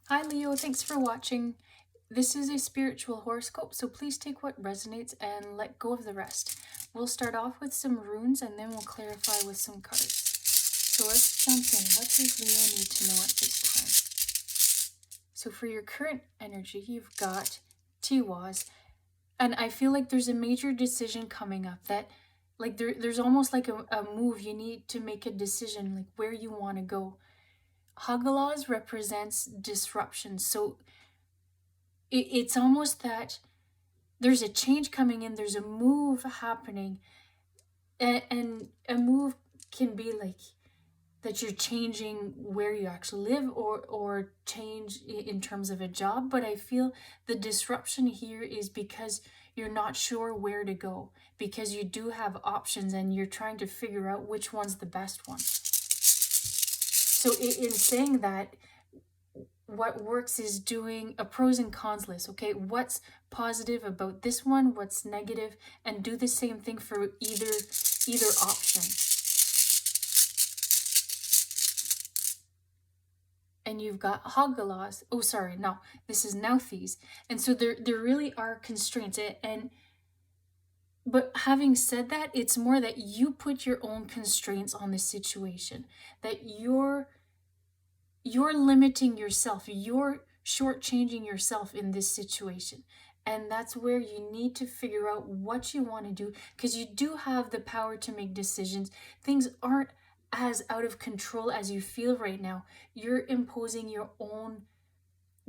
Hi Leo, thanks for watching. This is a spiritual horoscope, so please take what resonates and let go of the rest. We'll start off with some runes and then we'll clarify with some cards. So let's jump in. What does Leo need to know at this time? So for your current energy, you've got Tiwaz, and I feel like there's a major decision coming up that like there's almost like a move. You need to make a decision like where you want to go. Hagalaz represents disruption. So it's almost that there's a change coming in, there's a move happening, and a move can be like that you're changing where you actually live or change in terms of a job. But I feel the disruption here is because you're not sure where to go, because you do have options and you're trying to figure out which one's the best one. So in saying that, what works is doing a pros and cons list. Okay, what's positive about this one, what's negative, and do the same thing for either option. And you've got Hagalas. Oh, sorry, no, this is Nauthies. And so there really are constraints. But having said that, it's more that you put your own constraints on the situation, that you're limiting yourself, you're shortchanging yourself in this situation. And that's where you need to figure out what you want to do, because you do have the power to make decisions. Things aren't as out of control as you feel right now. You're imposing your own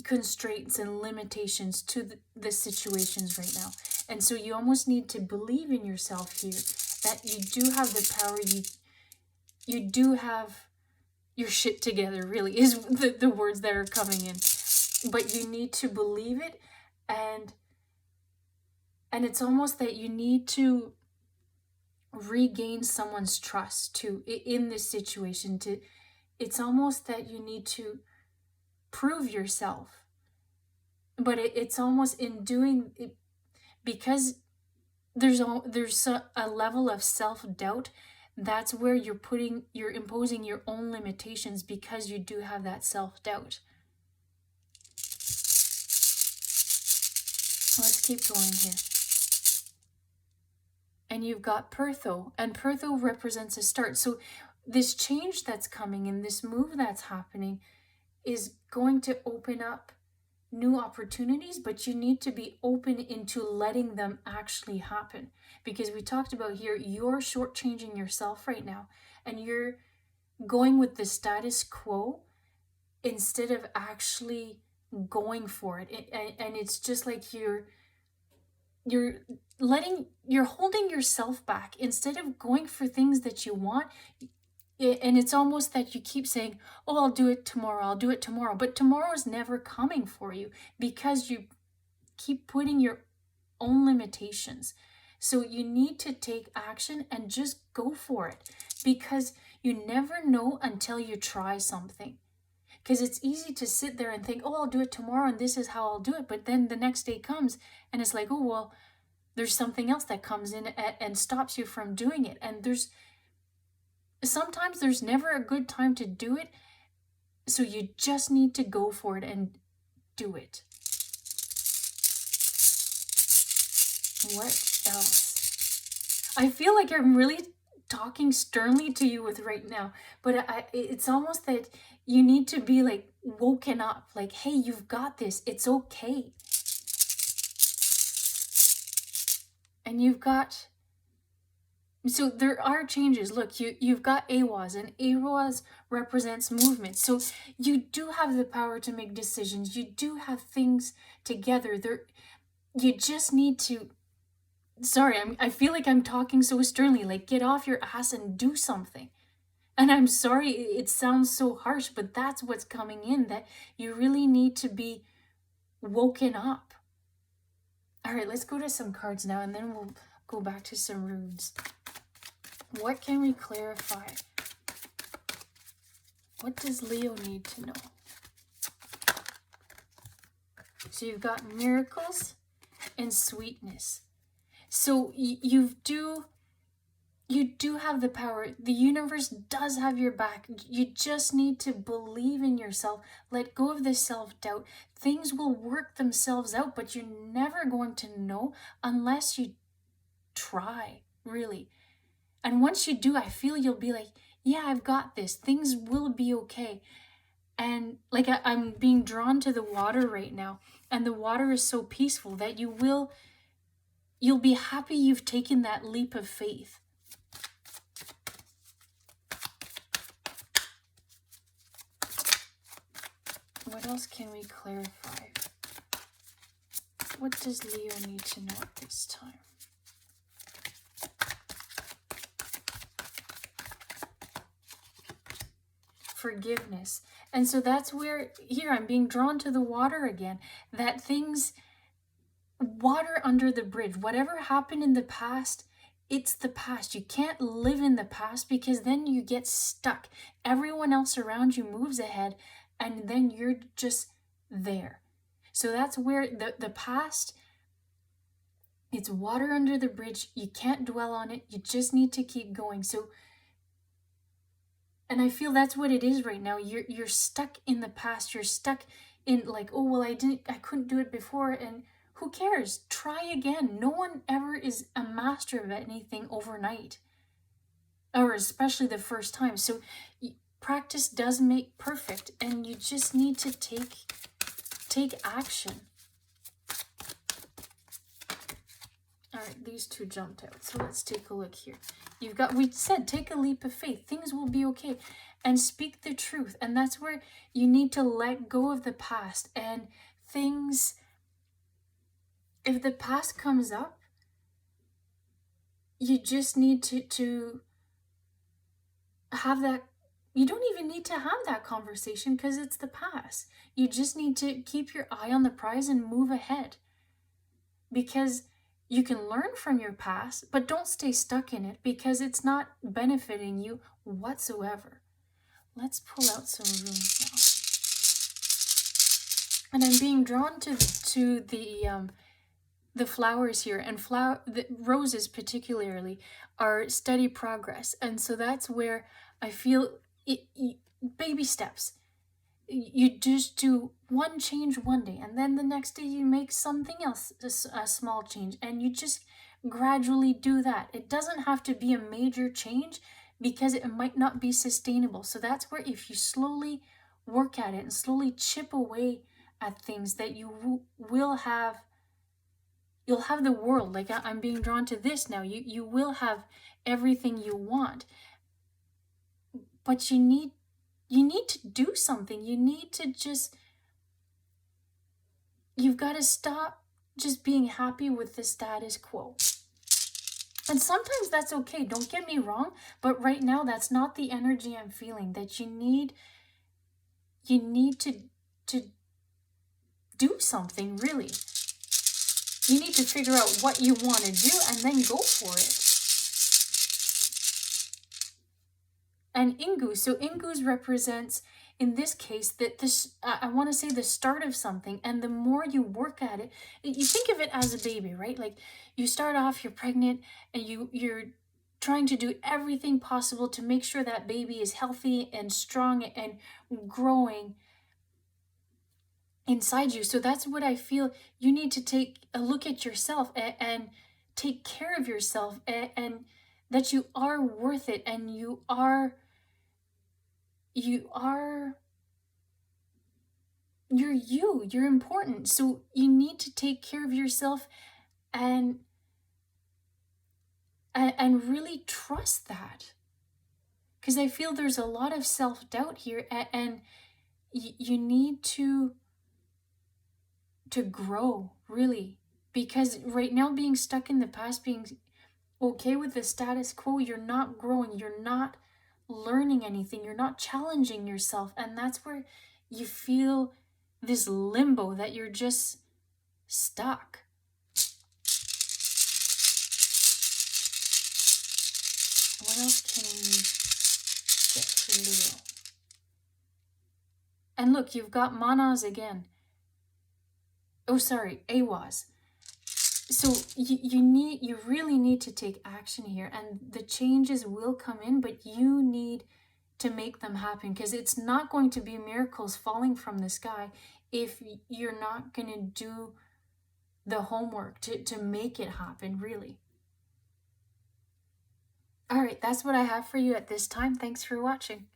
constraints and limitations to the situations right now. And so you almost need to believe in yourself here, that you do have the power, you do have your shit together, really, is the words that are coming in. But you need to believe it, and it's almost that you need to regain someone's trust too in this situation. It's almost that you need to prove yourself, but it's almost in doing it, because there's a level of self-doubt. That's where you're imposing your own limitations, because you do have that self-doubt. Let's keep going here. And you've got Pertho, and Pertho represents a start. So this change that's coming in, this move that's happening, is going to open up new opportunities, but you need to be open into letting them actually happen. Because we talked about here, you're shortchanging yourself right now, and you're going with the status quo instead of actually going for it. And it's just like you're holding yourself back instead of going for things that you want. And it's almost that you keep saying, oh, I'll do it tomorrow, but tomorrow's never coming for you, because you keep putting your own limitations. So you need to take action and just go for it, because you never know until you try something. Because it's easy to sit there and think, oh, I'll do it tomorrow and this is how I'll do it. But then the next day comes and it's like, oh, well, there's something else that comes in and stops you from doing it. And sometimes there's never a good time to do it. So you just need to go for it and do it. What else? I feel like I'm really talking sternly to you with right now, but it's almost that you need to be like woken up, like, hey, you've got this, it's okay. And you've got, so there are changes. Look, you've got Awaz, and Awaz represents movement. So you do have the power to make decisions. You do have things together. You just need to, sorry, I feel like I'm talking so sternly, like get off your ass and do something. And I'm sorry, it sounds so harsh, but that's what's coming in, that you really need to be woken up. All right, let's go to some cards now, and then we'll go back to some runes. What can we clarify? What does Leo need to know? So you've got miracles and sweetness. So You do have the power. The universe does have your back. You just need to believe in yourself. Let go of the self-doubt. Things will work themselves out, but you're never going to know unless you try, really. And once you do, I feel you'll be like, yeah, I've got this. Things will be okay. And like I'm being drawn to the water right now. And the water is so peaceful that you'll be happy you've taken that leap of faith. What else can we clarify? What does Leo need to know at this time? Forgiveness. And so that's where, here, I'm being drawn to the water again. That things, water under the bridge. Whatever happened in the past, it's the past. You can't live in the past because then you get stuck. Everyone else around you moves ahead and then you're just there. So that's where the past, it's water under the bridge. You can't dwell on it. You just need to keep going. So, and I feel that's what it is right now. You're stuck in the past. You're stuck in like, oh, well, I couldn't do it before. And who cares? Try again. No one ever is a master of anything overnight, or especially the first time. So practice does make perfect, and you just need to take action. All right, these two jumped out. So let's take a look here. We said, take a leap of faith. Things will be okay. And speak the truth. And that's where you need to let go of the past. And things, if the past comes up, you just need to have that. You don't even need to have that conversation because it's the past. You just need to keep your eye on the prize and move ahead. Because you can learn from your past, but don't stay stuck in it because it's not benefiting you whatsoever. Let's pull out some runes now. And I'm being drawn to the flowers here, and the roses particularly are steady progress. And so that's where I feel baby steps. You just do one change one day, and then the next day you make something else, a small change, and you just gradually do that. It doesn't have to be a major change because it might not be sustainable. So that's where if you slowly work at it and slowly chip away at things, that you'll have the world. Like I'm being drawn to this now. You will have everything you want, but you need to do something. You need to you've got to stop just being happy with the status quo. And sometimes that's okay, don't get me wrong, but right now that's not the energy I'm feeling. That you need to do something, really. You need to figure out what you want to do and then go for it. And Ingu, so Ingus represents, in this case, that this, I want to say the start of something, and the more you work at it, you think of it as a baby, right? Like you start off, you're pregnant, and you're trying to do everything possible to make sure that baby is healthy and strong and growing inside you. So that's what I feel. You need to take a look at yourself and take care of yourself, and that you are worth it, and you're important. So you need to take care of yourself and really trust that, because I feel there's a lot of self-doubt here, and you need to grow, really, because right now being stuck in the past, being okay with the status quo, you're not growing, you're not learning anything, you're not challenging yourself, and that's where you feel this limbo, that you're just stuck. What else can we get for Leo? And look, you've got Manas again. Oh, sorry, Awaz. So you really need to take action here, and the changes will come in, but you need to make them happen, because it's not going to be miracles falling from the sky if you're not going to do the homework to make it happen, really. All right, that's what I have for you at this time. Thanks for watching.